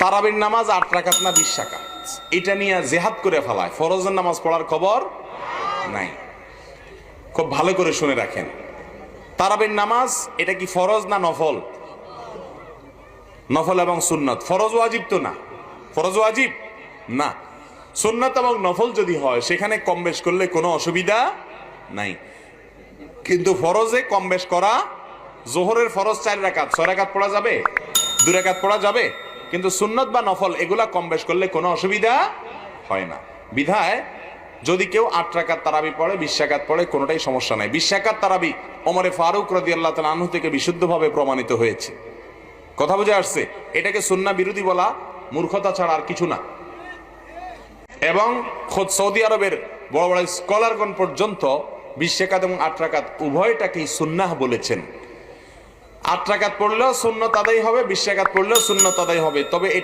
তারাবির নামাজ 8 রাকাত না 20 রাকাত, এটা নিয়ে জেহাদ করে ফেলায়, ফরজের নামাজ পড়ার খবর নাই। খুব ভালো করে শুনে রাখেন, তারাবির নামাজ এটা কি ফরজ না নফল? নফল এবং সুন্নত। ফরজ ওয়াজিব তো না, ফরজ ওয়াজিব না। সুন্নত এবং নফল যদি হয় সেখানে কম বেশ করলে কোনো অসুবিধা নাই, কিন্তু ফরজে কম বেশ করা, জোহরের ফরজ 4 রাকাত 6 রাকাত পড়া যাবে, 2 রাকাত পড়া যাবে, কিন্তু সুন্নত বা নফল এগুলা কম বেশ করলে কোনো অসুবিধা হয় না। বিধায় যদি কেউ 8 রাকাত তারাবি পড়ে, 20 রাকাত পড়ে, কোনোটাই সমস্যা নাই। 20 রাকাত তারাবি ওমরে ফারুক রাদিয়াল্লাহু তাআলা আনহু থেকে বিশুদ্ধভাবে প্রমাণিত হয়েছে। কথা বুঝে আসছে? এটাকে সুন্নাহ বিরোধী বলা মূর্খতা ছাড়া আর কিছু না। এবং খোদ সৌদি আরবের বড় বড় স্কলারগণ পর্যন্ত 20 রাকাত এবং 8 রাকাত উভয়টাকেই সুন্নাহ বলেছেন। 8 রাকাত পড়লেও সুন্নত আদায় হবে, 20 রাকাত পড়লেও সুন্নত আদায় হবে, তবে এটা